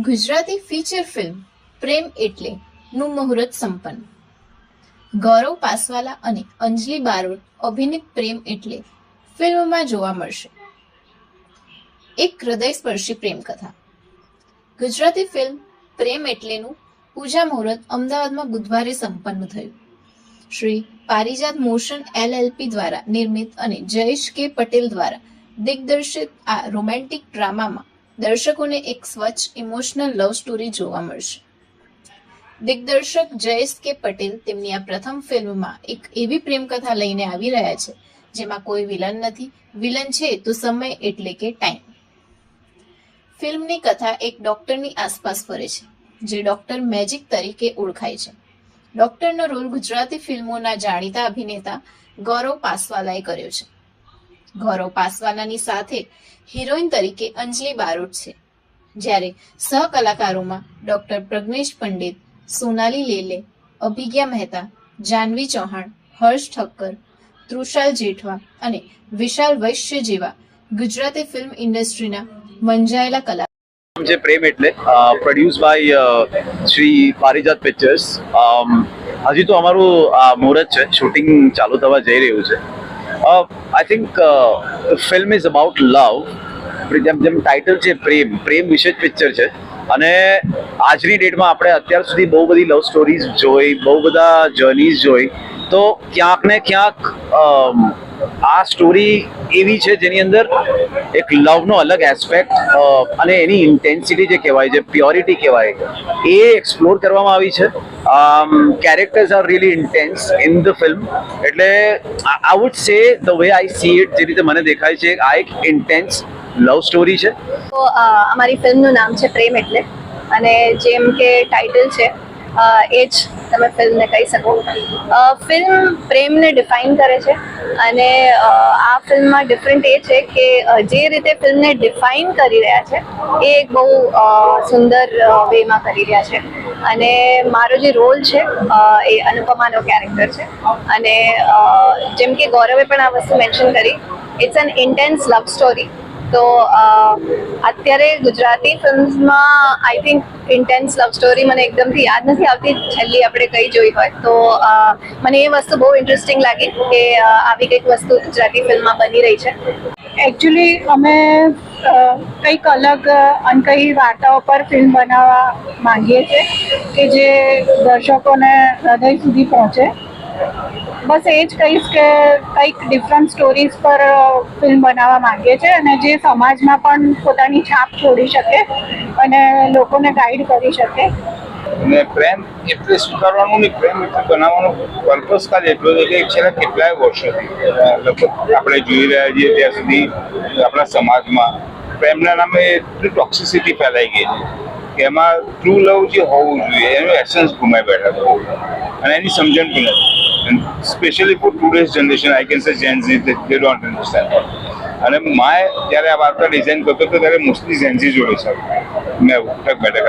Gujarati feature film પ્રેમ એટલે નું મુહૂર્ત સંપન્ન. ગૌરવ પાસવાલા અને અંજલિ બારોટ અભિનીત પ્રેમ એટલે ફિલ્મમાં જોવા મળશે. એક હૃદયસ્પર્શી પ્રેમ કથા. ગુજરાતી ફિલ્મ પ્રેમ એટલેનું પૂજા મુહૂર્ત અમદાવાદમાં બુધવારે સંપન્ન થયું. શ્રી પારિજાત મોશન LLP દ્વારા નિર્મિત અને જયેશ કે પટેલ દ્વારા દિગ્દર્શિત આ રોમેન્ટિક ડ્રામામાં દર્શકોને એક સ્વચ્છ ઇમોશનલ લવ સ્ટોરી જોવા મળશે. દિગ્દર્શક જયેશ કે પટેલ તેમની આ પ્રથમ ફિલ્મમાં એક એવી પ્રેમ કથા લઈને આવી રહ્યા છે જેમાં કોઈ વિલન નથી, વિલન છે તો સમય એટલે કે ટાઈમ. ફિલ્મની કથા એક ડોક્ટરની આસપાસ ફરે છે જે ડોક્ટર મેજિક તરીકે ઓળખાય છે. ડોક્ટરનો રોલ ગુજરાતી ફિલ્મોના જાણીતા અભિનેતા ગૌરવ પાસવાલાએ કર્યો છે. ગૌરવ પાસવાલાની સાથે હિરોઈન તરીકે અંજલિ બારોટ છે, જ્યારે સહકલાકારોમાં ડોક્ટર પ્રજ્ઞેશ પંડિત, સોનાલી લેલે, અભિજ્ઞા મહેતા, જાનવી ચૌહાણ, હર્ષ ઠક્કર, તૃષાલ જેઠવા અને વિશાલ વૈશ્ય જેવા ગુજરાતી ફિલ્મ ઇન્ડસ્ટ્રીના મંજાયેલા કલાકારો. જે પ્રેમ એટલે produce by Shri Parijat pictures. હજી તો અમારું મુહૂર્ત છે, શૂટિંગ ચાલુ થવા જઈ રહ્યું છે. I think film is about love. જેમ ટાઇટલ છે પ્રેમ વિશે જ પિક્ચર છે. અને આજની ડેટમાં આપણે અત્યાર સુધી બહુ બધી લવ સ્ટોરીઝ જોઈ, બહુ બધા જર્નીઝ જોઈ, તો ક્યાંક ને ક્યાંક આ સ્ટોરી એવી છે જેની અંદર એક લવનો અલગ એસ્પેક્ટ અને એની ઇન્ટેન્સિટી જે કહેવાય, જે પ્યોરિટી કહેવાય, એ એક્સપ્લોર કરવામાં આવી છે. Characters are really intense in the film. એટલે I would say the way I see it, જે રીતે મને દેખાય છે, આ એક ઇન્ટેન્સ લવ સ્ટોરી છે. તો અમારી ફિલ્મનું નામ છે પ્રેમ એટલે, અને જેમ કે ટાઇટલ છે એ જ તમે ફિલ્મને કહી શકો. ફિલ્મ પ્રેમને ડિફાઇન કરે છે અને આ ફિલ્મમાં ડિફરન્ટ એ છે કે જે રીતે ફિલ્મને ડિફાઇન કરી રહ્યા છે એ એક બહુ સુંદર વેમાં કરી રહ્યા છે. અને મારો જે રોલ છે એ અનુપમાનો કેરેક્ટર છે. અને જેમ કે ગૌરવે પણ આ વસ્તુ મેન્શન કરી, it's an intense love story. તો અત્યારે ગુજરાતી ફિલ્મ્સમાં I think intense love story મને એકદમથી યાદ નથી આવતી છેલ્લી આપણે કઈ જોઈ હોય. તો મને એ વસ્તુ બહુ ઇન્ટરેસ્ટિંગ લાગી કે આવી કંઈક વસ્તુ ગુજરાતી ફિલ્મમાં બની રહી છે. એકચ્યુઅલી અમે કંઈક અલગ અનકહી વાર્તાઓ પર ફિલ્મ બનાવવા માંગીએ છીએ કે જે દર્શકોને હૃદય સુધી પહોંચે. બસ એ જ કહીશ કે કંઈક ડિફરન્ટ સ્ટોરીઝ પર ફિલ્મ બનાવવા માંગીએ છીએ અને જે સમાજમાં પણ પોતાની છાપ છોડી શકે અને લોકોને ગાઈડ કરી શકે. અને પ્રેમ એટલે સ્વીકારવાનું નહીં, પ્રેમ એટલે બનાવવાનો પર્પઝ ખાલી એટલો છે કે છેલ્લા કેટલાય વર્ષોથી લગભગ આપણે જોઈ રહ્યા છીએ ત્યાં સુધી આપણા સમાજમાં પ્રેમના નામે એટલી ટોક્સિસિટી ફેલાઈ ગઈ છે કે એમાં ટ્રુ લવ જે હોવું જોઈએ એનું એસન્સ ગુમાઈ બેઠા છે અને એની સમજણ પણ નથી. Specially for today's generation, I can say gen Z, they don't understand. અને મેં જ્યારે આ વાર્તા ડિઝાઇન કરતો હતો ત્યારે મોસ્ટલી જેન ઝી જોડે છે મેં ટક બેઠક